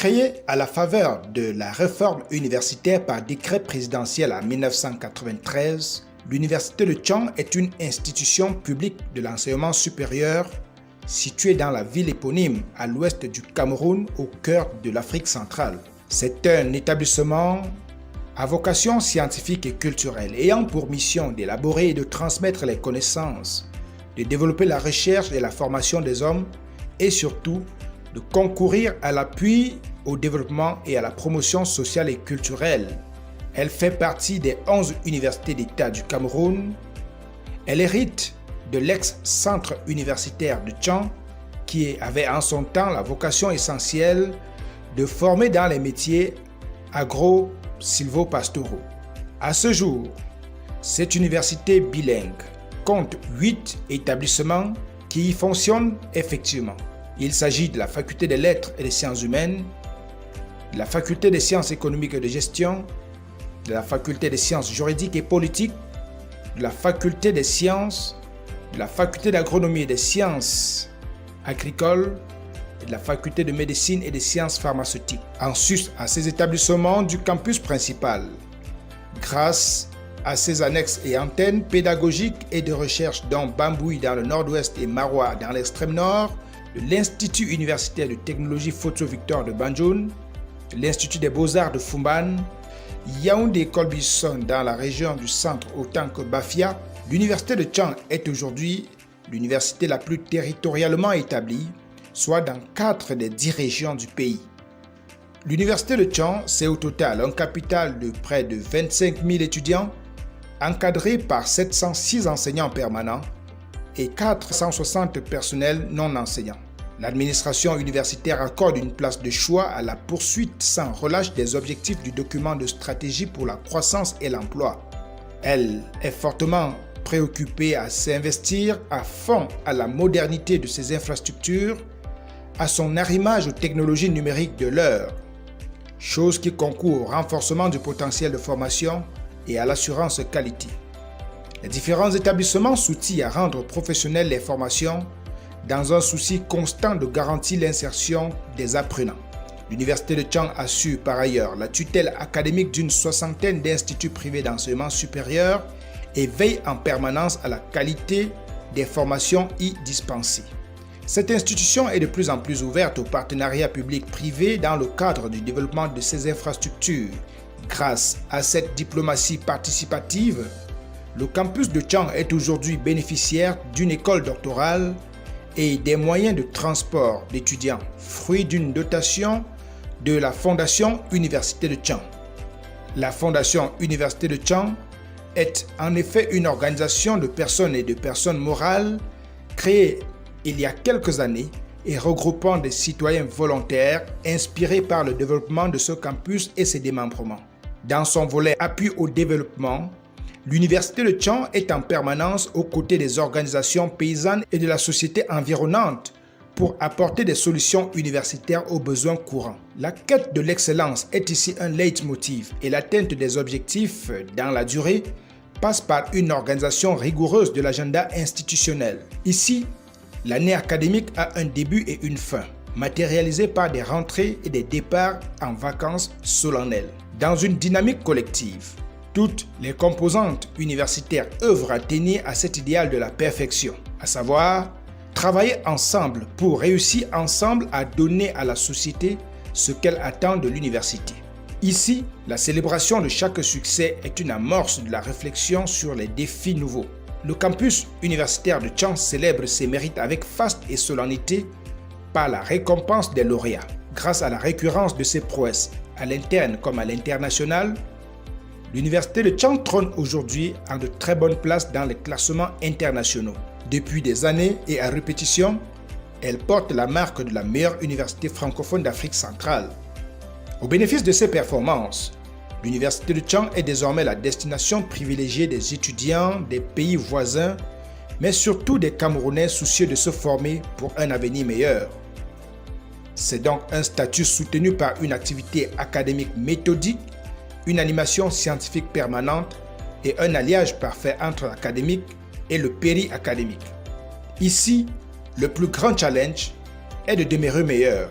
Créée à la faveur de la réforme universitaire par décret présidentiel en 1993, l'Université de Tchang est une institution publique de l'enseignement supérieur située dans la ville éponyme à l'ouest du Cameroun, au cœur de l'Afrique centrale. C'est un établissement à vocation scientifique et culturelle ayant pour mission d'élaborer et de transmettre les connaissances, de développer la recherche et la formation des hommes et surtout de concourir à l'appui au développement et à la promotion sociale et culturelle. Elle fait partie des 11 universités d'État du Cameroun. Elle hérite de l'ex-centre universitaire de Tchang qui avait en son temps la vocation essentielle de former dans les métiers agro-sylvo-pastoraux. À ce jour, cette université bilingue compte 8 établissements qui y fonctionnent effectivement. Il s'agit de la faculté des lettres et des sciences humaines, de la faculté des sciences économiques et de gestion, de la faculté des sciences juridiques et politiques, de la faculté des sciences, de la faculté d'agronomie et des sciences agricoles et de la faculté de médecine et des sciences pharmaceutiques. En sus à ces établissements du campus principal, grâce à ses annexes et antennes pédagogiques et de recherche dont Bamboui dans le nord-ouest et Maroua dans l'extrême nord, l'Institut universitaire de technologie Photo-Victor de Banjul, l'Institut des beaux-arts de Fumban, Yaoundé-Colbisson dans la région du centre autant que Bafia, l'Université de Tchang est aujourd'hui l'université la plus territorialement établie, soit dans 4 des 10 régions du pays. L'Université de Tchang, c'est au total un capital de près de 25 000 étudiants, encadré par 706 enseignants permanents et 460 personnels non enseignants. L'administration universitaire accorde une place de choix à la poursuite sans relâche des objectifs du document de stratégie pour la croissance et l'emploi. Elle est fortement préoccupée à s'investir à fond à la modernité de ses infrastructures, à son arrimage aux technologies numériques de l'heure, chose qui concourt au renforcement du potentiel de formation et à l'assurance qualité. Les différents établissements s'outillent à rendre professionnelles les formations dans un souci constant de garantir l'insertion des apprenants. L'Université de Tchang assure par ailleurs la tutelle académique d'une 60aine d'instituts privés d'enseignement supérieur et veille en permanence à la qualité des formations y dispensées. Cette institution est de plus en plus ouverte aux partenariats publics-privés dans le cadre du développement de ses infrastructures. Grâce à cette diplomatie participative, le campus de Tchang est aujourd'hui bénéficiaire d'une école doctorale et des moyens de transport d'étudiants, fruit d'une dotation de la Fondation Université de Tchang. La Fondation Université de Tchang est en effet une organisation de personnes et de personnes morales créée il y a quelques années et regroupant des citoyens volontaires inspirés par le développement de ce campus et ses démembrements. Dans son volet appui au développement, l'Université de Tchang est en permanence aux côtés des organisations paysannes et de la société environnante pour apporter des solutions universitaires aux besoins courants. La quête de l'excellence est ici un leitmotiv et l'atteinte des objectifs dans la durée passe par une organisation rigoureuse de l'agenda institutionnel. Ici, l'année académique a un début et une fin, matérialisée par des rentrées et des départs en vacances solennelles. Dans une dynamique collective, toutes les composantes universitaires œuvrent à tenir à cet idéal de la perfection, à savoir travailler ensemble pour réussir ensemble à donner à la société ce qu'elle attend de l'université. Ici, la célébration de chaque succès est une amorce de la réflexion sur les défis nouveaux. Le campus universitaire de Tchang célèbre ses mérites avec faste et solennité par la récompense des lauréats. Grâce à la récurrence de ses prouesses, à l'interne comme à l'international, l'Université de Tchang trône aujourd'hui en de très bonnes places dans les classements internationaux. Depuis des années et à répétition, elle porte la marque de la meilleure université francophone d'Afrique centrale. Au bénéfice de ces performances, l'Université de Tchang est désormais la destination privilégiée des étudiants des pays voisins, mais surtout des Camerounais soucieux de se former pour un avenir meilleur. C'est donc un statut soutenu par une activité académique méthodique, une animation scientifique permanente et un alliage parfait entre l'académique et le péri-académique. Ici, le plus grand challenge est de demeurer meilleur,